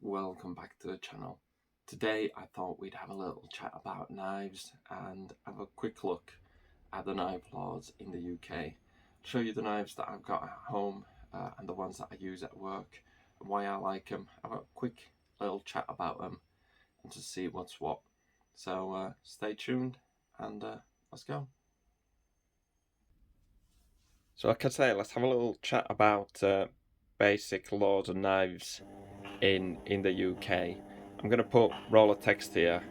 Welcome back to the channel. Today I thought we'd have a little chat about knives and have a quick look at the knife laws in the UK. Show you the knives that I've got at home and the ones that I use at work, and why I like them, have a quick little chat about them and to see what's what. So stay tuned and let's go. So like I say, let's have a little chat about basic laws and knives in the UK. I'm going to put roller text here.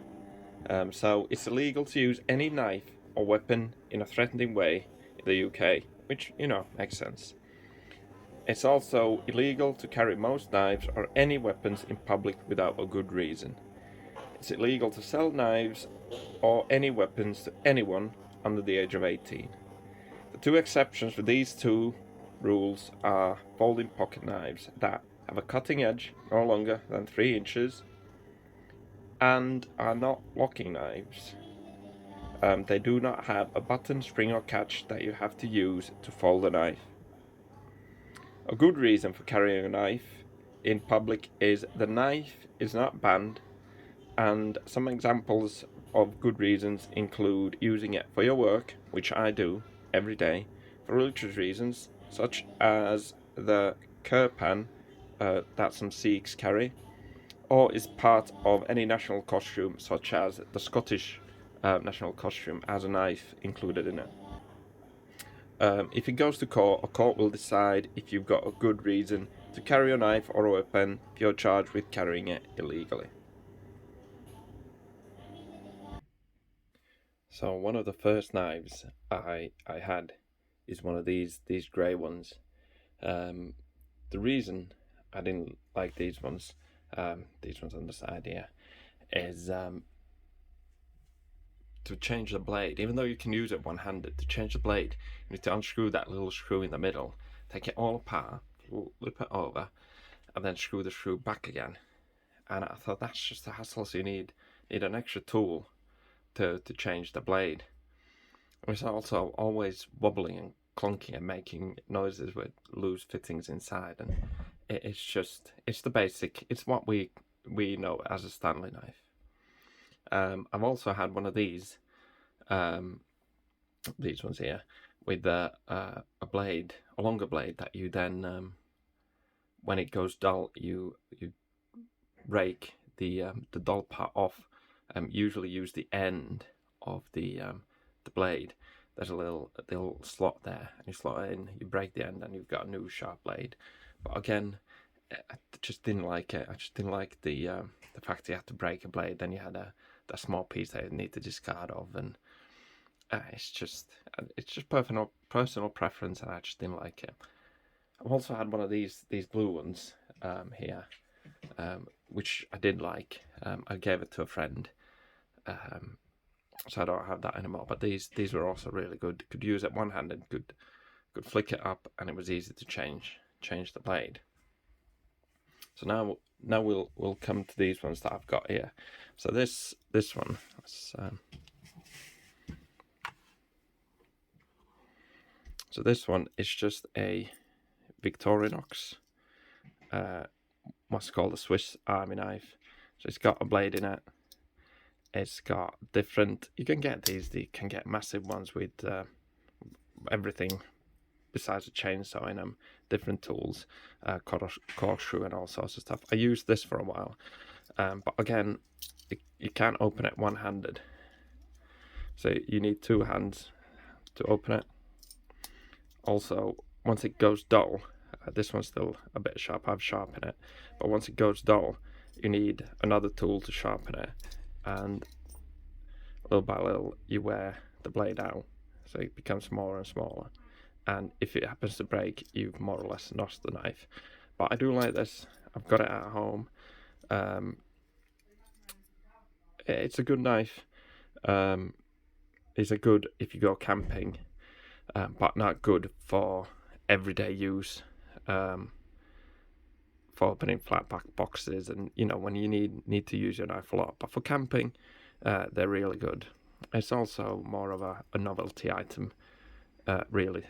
So it's illegal to use any knife or weapon in a threatening way in the UK, which, makes sense. It's also illegal to carry most knives or any weapons in public without a good reason. It's illegal to sell knives or any weapons to anyone under the age of 18. The two exceptions for these two rules are folding pocket knives that have a cutting edge no longer than 3 inches and are not locking knives. They do not have a button, spring or catch that you have to use to fold a knife. A good reason for carrying a knife in public is the knife is not banned, and some examples of good reasons include using it for your work, which I do every day, for religious reasons such as the kirpan that some Sikhs carry, or is part of any national costume such as the Scottish national costume has a knife included in it. If it goes to court, a court will decide if you've got a good reason to carry a knife or a weapon if you're charged with carrying it illegally. So one of the first knives I had is one of these grey ones. The reason I didn't like these ones on the side here, is to change the blade. Even though you can use it one-handed, to change the blade, you need to unscrew that little screw in the middle, take it all apart, flip it over, and then screw the screw back again. And I thought that's just a hassle, so you need an extra tool to change the blade. It's also always wobbling and clunking and making noises with loose fittings inside, and it's the basic. It's what we know as a Stanley knife. I've also had one of these ones here, with a blade, a longer blade that you then, when it goes dull, you rake the dull part off. Usually use the end of the blade. There's a little slot there, and you slot it in, you break the end, and you've got a new sharp blade. But again, I just didn't like it. I just didn't like the fact you had to break a blade, then you had a small piece that you need to discard of, and it's just personal preference, and I just didn't like it. I've also had one of these blue ones here, which I did like. I gave it to a friend, so I don't have that anymore. But these were also really good. Could use it one-handed, could flick it up, and it was easy to change the blade. So now we'll come to these ones that I've got here. So this one, so this one is just a Victorinox, what's called a Swiss Army knife. So it's got a blade in it. It's got different. You can get these. You can get massive ones with everything besides a chainsaw in them, different tools, corkscrew and all sorts of stuff. I used this for a while, but again, you can't open it one-handed, so you need two hands to open it. Also, once it goes dull, this one's still a bit sharp, I've sharpened it, but once it goes dull, you need another tool to sharpen it, and little by little you wear the blade out, so it becomes smaller and smaller, and if it happens to break, you've more or less lost the knife. But I do like this. I've got it at home. It's a good knife. It's a good if you go camping, but not good for everyday use, for opening flat pack boxes, and when you need to use your knife a lot. But for camping, they're really good. It's also more of a novelty item, really.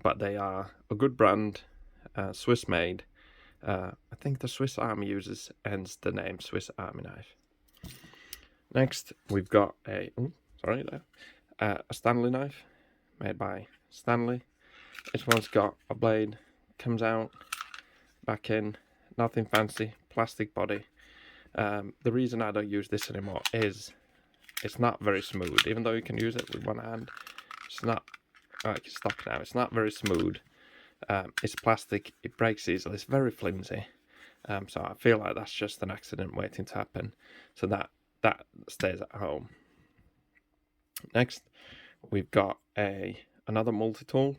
But they are a good brand, Swiss made, I think the Swiss Army uses, hence the name Swiss Army knife. Next, we've got a Stanley knife made by Stanley. This one's got a blade, comes out, back in, nothing fancy, plastic body. The reason I don't use this anymore is it's not very smooth. Even though you can use it with one hand, it's not like it's stuck now. It's not very smooth. It's plastic. It breaks easily. It's very flimsy. So I feel like that's just an accident waiting to happen. So that stays at home. Next, we've got another multi-tool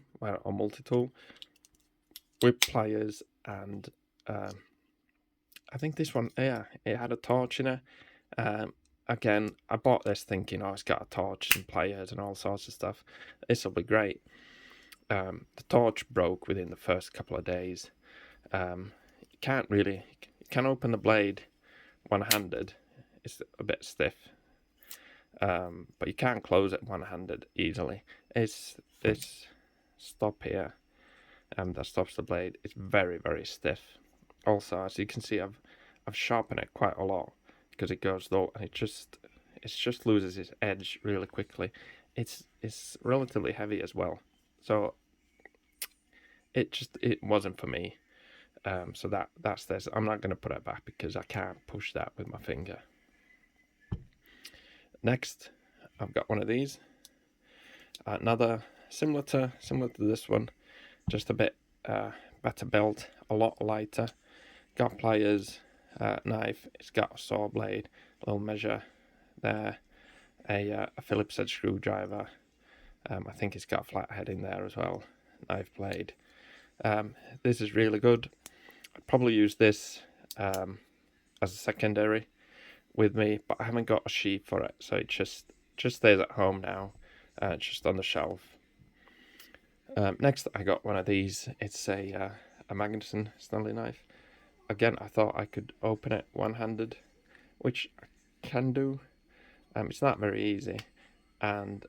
with pliers and I think this one, yeah, it had a torch in it. Again, I bought this thinking, oh, it's got a torch and pliers and all sorts of stuff. This will be great. The torch broke within the first couple of days. You can open the blade one-handed. It's a bit stiff. But you can't close it one-handed easily. It's this stop here that stops the blade. It's very, very stiff. Also, as you can see, I've sharpened it quite a lot because it goes low and it just loses its edge really quickly. It's relatively heavy as well, so it wasn't for me. So that's this. I'm not going to put it back because I can't push that with my finger. Next, I've got one of these. Another similar to this one, just a bit better built, a lot lighter. Got pliers, knife. It's got a saw blade, a little measure there, a Phillips head screwdriver. I think it's got a flat head in there as well. Knife blade. This is really good. I'd probably use this as a secondary with me, but I haven't got a sheath for it, so it just stays at home now, just on the shelf. Next, I got one of these. It's a Magnuson Stanley knife. Again, I thought I could open it one-handed, which I can do. It's not very easy, and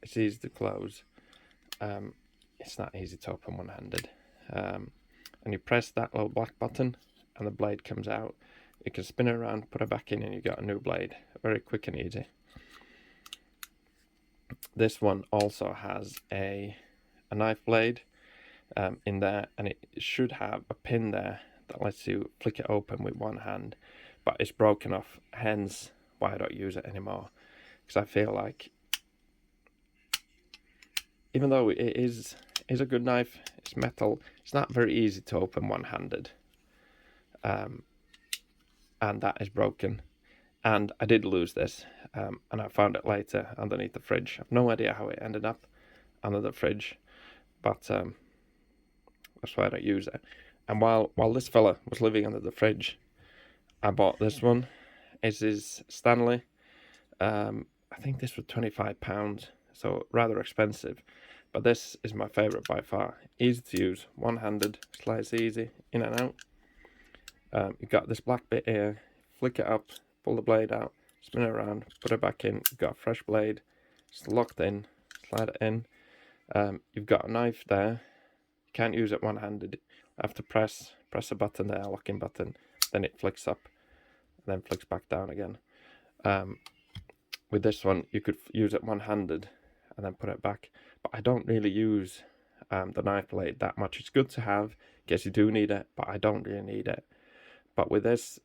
it's easy to close. It's not easy to open one-handed. And you press that little black button, and the blade comes out. You can spin it around, put it back in, and you got a new blade. Very quick and easy. This one also has a knife blade in there, and it should have a pin there that lets you flick it open with one hand, but it's broken off, hence why I don't use it anymore, because I feel like even though it is a good knife, it's metal, it's not very easy to open one-handed, and that is broken. And I did lose this, and I found it later underneath the fridge. I've no idea how it ended up under the fridge, but that's why I don't use it. And while this fella was living under the fridge, I bought this one. It is Stanley. I think this was £25, so rather expensive. But this is my favourite by far. Easy to use, one-handed, slice easy, in and out. You've got this black bit here, flick it up, pull the blade out, spin it around, put it back in. You've got a fresh blade, it's locked in, slide it in. You've got a knife there. You can't use it one-handed. I have to press a button there, a locking button, then it flicks up, and then flicks back down again. With this one, you could use it one-handed and then put it back. But I don't really use the knife blade that much. It's good to have, in case you do need it, but I don't really need it. But with this,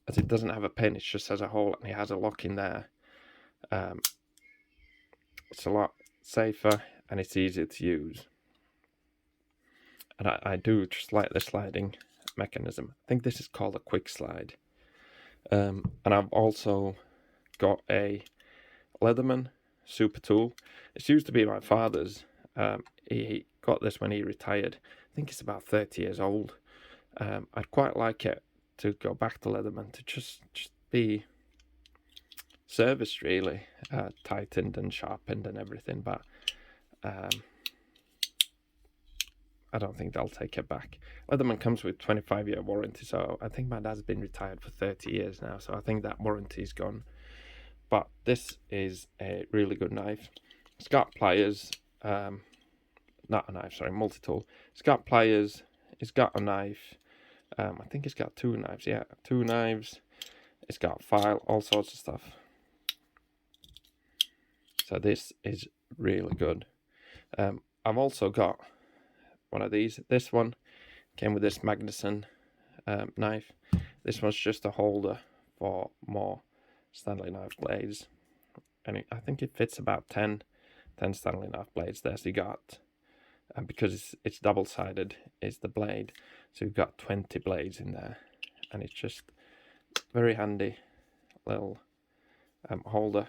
as it doesn't have a pin, it just has a hole and it has a lock in there. It's a lot safer and it's easier to use. And I do just like the sliding mechanism. I think this is called a quick slide. And I've also got a Leatherman super tool. It used to be my father's. He got this when he retired. I think it's about 30 years old. I'd quite like it to go back to Leatherman, to just be serviced really, tightened and sharpened and everything, but I don't think they'll take it back. Leatherman comes with 25-year warranty, so I think my dad's been retired for 30 years now, so I think that warranty's gone. But this is a really good knife. It's got pliers, not a knife, sorry, multi-tool. It's got pliers, it's got a knife. I think it's got 2 knives. Yeah, 2 knives. It's got file, all sorts of stuff. So this is really good. I've also got one of these. This one came with this Magnuson knife. This one's just a holder for more Stanley knife blades, and I think it fits about 10 Stanley knife blades there. So you got, and because it's double-sided is the blade, so you've got 20 blades in there, and it's just very handy little holder.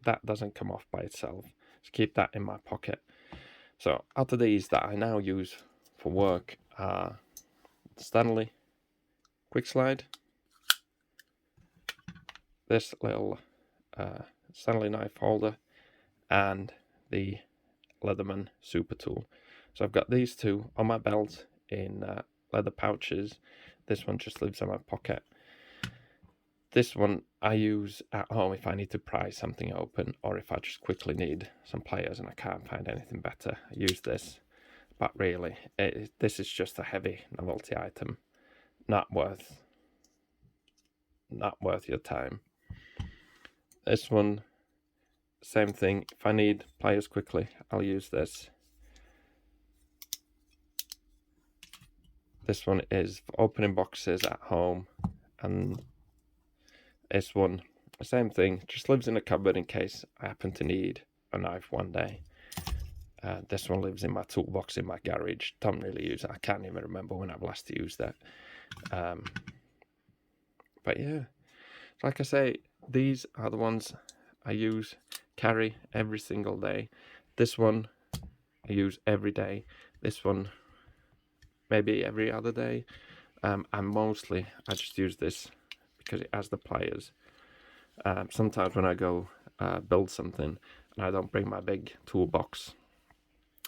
That doesn't come off by itself, so keep that in my pocket. So out of these that I now use for work are Stanley quick slide, this little Stanley knife holder, and the Leatherman super tool. So I've got these two on my belt in leather pouches. This one just lives in my pocket. This one I use at home if I need to pry something open, or if I just quickly need some pliers and I can't find anything better. I use this, but really this is just a heavy novelty item, not worth your time. This one, same thing. If I need pliers quickly, I'll use this. This one is for opening boxes at home, and this one, same thing, just lives in a cupboard in case I happen to need a knife one day. This one lives in my toolbox in my garage. Don't really use it. I can't even remember when I've last used that. But yeah, like I say, these are the ones I carry every single day. This one I use every day. This one maybe every other day. And mostly I just use this because it has the pliers. Sometimes when I go build something and I don't bring my big toolbox,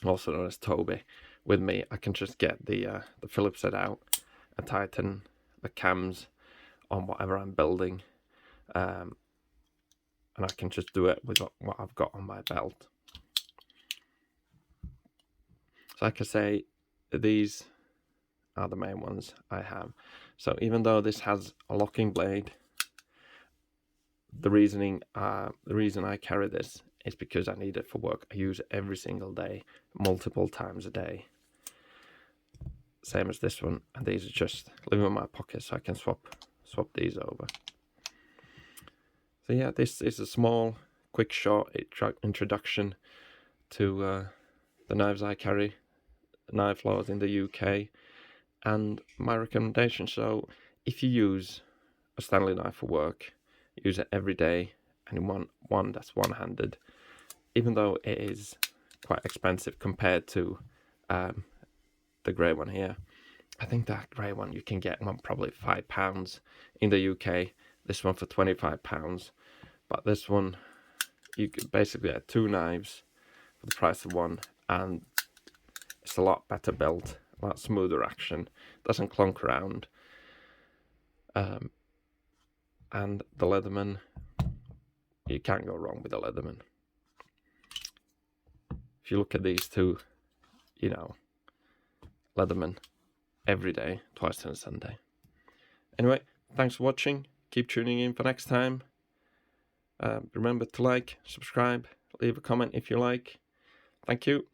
also known as Toby, with me, I can just get the Phillips head out and tighten the cams on whatever I'm building, and I can just do it with what I've got on my belt. So like I say, these are the main ones I have. So even though this has a locking blade, the reason I carry this is because I need it for work. I use it every single day, multiple times a day. Same as this one, and these are just live in my pocket, so I can swap these over. So yeah, this is a small, quick, short introduction to the knives I carry, knife laws in the UK, and my recommendation. So if you use a Stanley knife for work, use it every day, and you want one that's one-handed, even though it is quite expensive compared to the grey one here. I think that grey one you can get one probably £5 in the UK, this one for £25, but this one you can basically get 2 knives for the price of one, and it's a lot better built, a lot smoother action, doesn't clunk around. And the Leatherman, you can't go wrong with the Leatherman. If you look at these two, you know, Leatherman every day, twice on a Sunday. Anyway, thanks for watching. Keep tuning in for next time. Remember to like, subscribe, leave a comment if you like. Thank you.